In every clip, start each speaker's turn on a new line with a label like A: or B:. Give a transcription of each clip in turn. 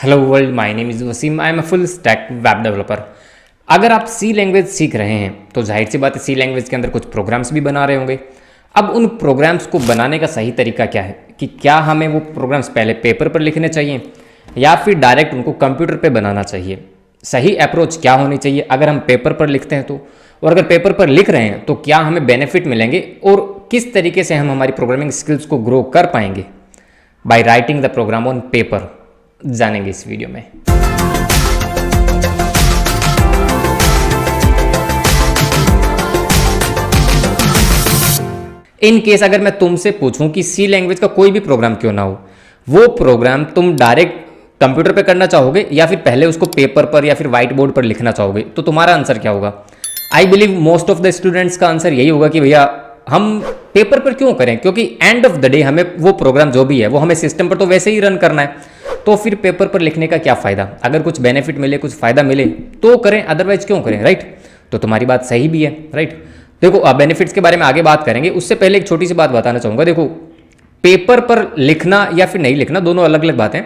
A: Hello world, my name is Wasim, I am a full stack web developer. अगर आप सी language सीख रहे हैं तो जाहिर सी बात है सी लैंग्वेज के अंदर कुछ प्रोग्राम्स भी बना रहे होंगे। अब उन प्रोग्राम्स को बनाने का सही तरीका क्या है कि क्या हमें वो प्रोग्राम्स पहले पेपर पर लिखने चाहिए या फिर डायरेक्ट उनको कंप्यूटर पे बनाना चाहिए। सही अप्रोच क्या होनी चाहिए अगर हम पेपर पर लिखते हैं तो, और अगर पेपर पर लिख रहे हैं तो क्या हमें बेनिफिट मिलेंगे और किस तरीके से हम हमारी प्रोग्रामिंग स्किल्स को ग्रो कर पाएंगे by writing the program on paper, जानेंगे इस वीडियो में। इन केस अगर मैं तुमसे पूछूं कि सी लैंग्वेज का कोई भी प्रोग्राम क्यों ना हो, वो प्रोग्राम तुम डायरेक्ट कंप्यूटर पे करना चाहोगे या फिर पहले उसको पेपर पर या फिर व्हाइट बोर्ड पर लिखना चाहोगे, तो तुम्हारा आंसर क्या होगा? I believe most of the students का आंसर यही होगा कि भैया हम पेपर पर क्यों करें, क्योंकि एंड ऑफ द डे हमें वो प्रोग्राम जो भी है वो हमें सिस्टम पर तो वैसे ही रन करना है, तो फिर पेपर पर लिखने का क्या फ़ायदा। अगर कुछ बेनिफिट मिले, कुछ फ़ायदा मिले तो करें, अदरवाइज क्यों करें, राइट। तो तुम्हारी बात सही भी है, राइट। देखो बेनिफिट्स के बारे में आगे बात करेंगे, उससे पहले एक छोटी सी बात बताना चाहूँगा। देखो पेपर पर लिखना या फिर नहीं लिखना दोनों अलग अलग बातें,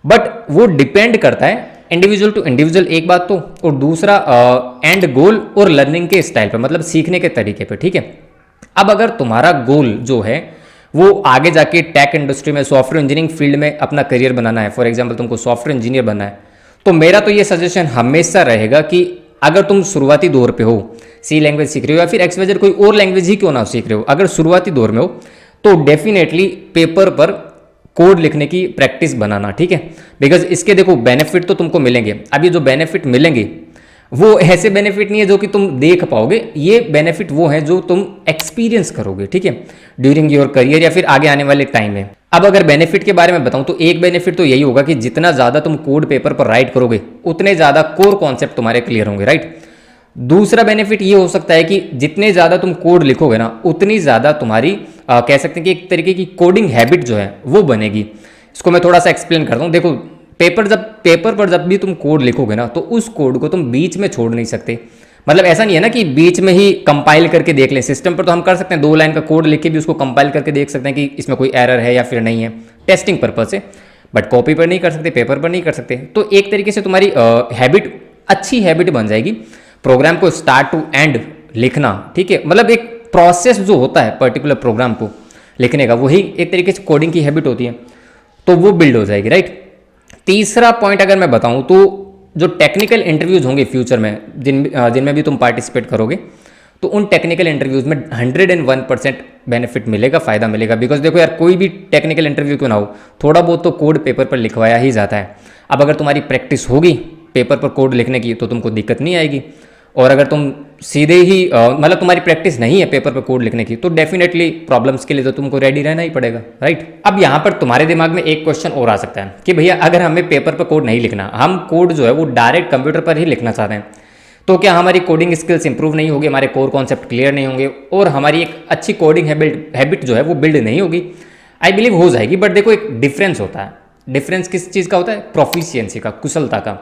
A: बट वो डिपेंड करता है इंडिविजुअल टू इंडिविजुअल, एक बात तो, और दूसरा एंड गोल और लर्निंग के स्टाइल पर, मतलब सीखने के तरीके पर, ठीक है। अब अगर तुम्हारा गोल जो है वो आगे जाके टेक इंडस्ट्री में सॉफ्टवेयर इंजीनियरिंग फील्ड में अपना करियर बनाना है, फॉर एग्जांपल तुमको सॉफ्टवेयर इंजीनियर बनना है, तो मेरा तो ये सजेशन हमेशा रहेगा कि अगर तुम शुरुआती दौर पे हो, सी लैंग्वेज सीख रहे हो या फिर एक्सवाइजेड कोई और लैंग्वेज ही क्यों ना सीख रहे हो, अगर शुरुआती दौर में हो तो डेफिनेटली पेपर पर कोड लिखने की प्रैक्टिस बनाना, ठीक है। बिकॉज इसके देखो बेनिफिट तो तुमको मिलेंगे। अब ये जो बेनिफिट मिलेंगे वो ऐसे बेनिफिट नहीं है जो कि तुम देख पाओगे, ये बेनिफिट वो है जो तुम एक्सपीरियंस करोगे, ठीक है, ड्यूरिंग योर करियर या फिर आगे आने वाले टाइम में। अब अगर बेनिफिट के बारे में बताऊं तो एक बेनिफिट तो यही होगा कि जितना ज़्यादा तुम कोड पेपर पर राइट करोगे उतने ज़्यादा कोर कॉन्सेप्ट तुम्हारे क्लियर होंगे, राइट। दूसरा बेनिफिट ये हो सकता है कि जितने ज़्यादा तुम कोड लिखोगे ना उतनी ज़्यादा तुम्हारी कह सकते हैं कि एक तरीके की कोडिंग हैबिट जो है वो बनेगी। इसको मैं थोड़ा सा एक्सप्लेन करता हूँ। देखो पेपर पर जब भी तुम कोड लिखोगे ना तो उस कोड को तुम बीच में छोड़ नहीं सकते। मतलब ऐसा नहीं है ना कि बीच में ही कंपाइल करके देख लें। सिस्टम पर तो हम कर सकते हैं 2 लाइन का कोड लिख के भी उसको कंपाइल करके देख सकते हैं कि इसमें कोई एरर है या फिर नहीं है, टेस्टिंग पर्पज से, बट कॉपी पर नहीं कर सकते, पेपर पर नहीं कर सकते। तो एक तरीके से तुम्हारी हैबिट, अच्छी हैबिट बन जाएगी प्रोग्राम को स्टार्ट टू एंड लिखना, ठीक है। मतलब एक प्रोसेस जो होता है पर्टिकुलर प्रोग्राम को लिखने का, वही एक तरीके से कोडिंग की हैबिट होती है, तो वो बिल्ड हो जाएगी, राइट। तीसरा पॉइंट अगर मैं बताऊं तो जो टेक्निकल इंटरव्यूज होंगे फ्यूचर में, जिनमें भी तुम पार्टिसिपेट करोगे, तो उन टेक्निकल इंटरव्यूज में 101% बेनिफिट मिलेगा, फ़ायदा मिलेगा। बिकॉज देखो यार, कोई भी टेक्निकल इंटरव्यू क्यों ना हो, थोड़ा बहुत तो कोड पेपर पर लिखवाया ही जाता है। अब अगर तुम्हारी प्रैक्टिस होगी पेपर पर कोड लिखने की तो तुमको दिक्कत नहीं आएगी, और अगर तुम सीधे ही मतलब तुम्हारी प्रैक्टिस नहीं है पेपर पर कोड लिखने की तो डेफिनेटली प्रॉब्लम्स के लिए तो तुमको रेडी रहना ही पड़ेगा, राइट। अब यहाँ पर तुम्हारे दिमाग में एक क्वेश्चन और आ सकता है कि भैया अगर हमें पेपर पर कोड नहीं लिखना, हम कोड जो है वो डायरेक्ट कंप्यूटर पर ही लिखना चाहते हैं, तो क्या हमारी कोडिंग स्किल्स इंप्रूव नहीं होगी, हमारे कोर कॉन्सेप्ट क्लियर नहीं होंगे और हमारी एक अच्छी कोडिंग हैबिट जो है वो बिल्ड नहीं होगी? आई बिलीव हो जाएगी, बट देखो एक डिफरेंस होता है। डिफरेंस किस चीज़ का होता है? प्रोफिशिएंसी का, कुशलता का।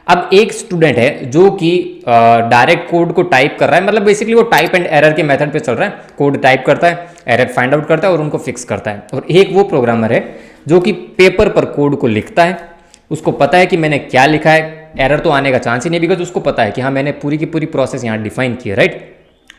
A: अब एक स्टूडेंट है जो कि डायरेक्ट कोड को टाइप कर रहा है, मतलब बेसिकली वो टाइप एंड एरर के मेथड पे चल रहा है, कोड टाइप करता है, एरर फाइंड आउट करता है और उनको फिक्स करता है। और एक वो प्रोग्रामर है जो कि पेपर पर कोड को लिखता है, उसको पता है कि मैंने क्या लिखा है, एरर तो आने का चांस ही नहीं, बिकॉज उसको पता है कि हाँ मैंने पूरी की पूरी प्रोसेस यहाँ डिफाइन की है, राइट।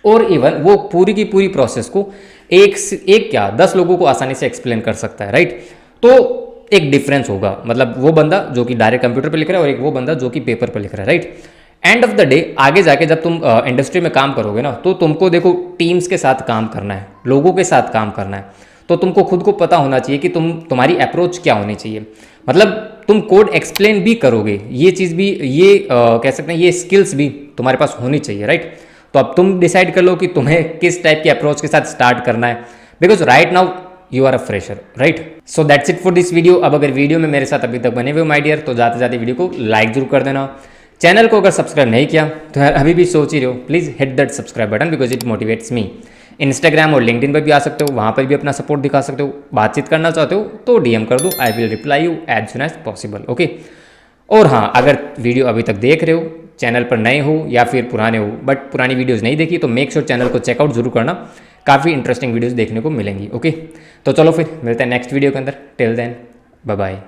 A: और इवन वो पूरी की पूरी प्रोसेस को एक क्या 10 लोगों को आसानी से एक्सप्लेन कर सकता है, राइट। तो एक डिफरेंस होगा, मतलब वो बंदा जो कि डायरेक्ट कंप्यूटर पे लिख रहा है और एक वो बंदा जो कि पेपर पे लिख रहा है, right. End of the day आगे जाके जब तुम इंडस्ट्री में काम करोगे ना तो तुमको देखो टीम्स के साथ काम करना है, लोगों के साथ काम करना है, तो तुमको खुद को पता होना चाहिए कि तुम्हारी अप्रोच क्या होनी चाहिए। मतलब तुम कोड एक्सप्लेन भी करोगे, ये चीज़ भी, ये कह सकते हैं ये स्किल्स भी तुम्हारे पास होनी चाहिए, राइट। तो अब तुम डिसाइड कर लो कि तुम्हें किस टाइप की अप्रोच के साथ स्टार्ट करना है, because right now you are a fresher, right. So that's it for this video. अब अगर वीडियो में मेरे साथ अभी तक बने हुए हो माय डियर, तो जाते जाते वीडियो को लाइक जरूर कर देना। चैनल को अगर सब्सक्राइब नहीं किया तो यार अभी भी सोच ही रहे हो, please hit that subscribe button because it motivates me. Instagram और लिंक्डइन पर भी आ सकते हो, वहाँ पर भी अपना सपोर्ट दिखा सकते हो। बातचीत करना चाहते हो तो DM कर दो, I will reply you as soon as possible, okay. और हाँ, अगर वीडियो अभी तक देख रहे हो, चैनल पर नए हो या फिर पुराने हो बट पुरानी वीडियोज़ नहीं देखी, तो मेक श्योर चैनल को चेकआउट जरूर करना, काफ़ी इंटरेस्टिंग वीडियोज़ देखने को मिलेंगी, ओके। तो चलो फिर मिलते हैं नेक्स्ट वीडियो के अंदर। Till then bye bye.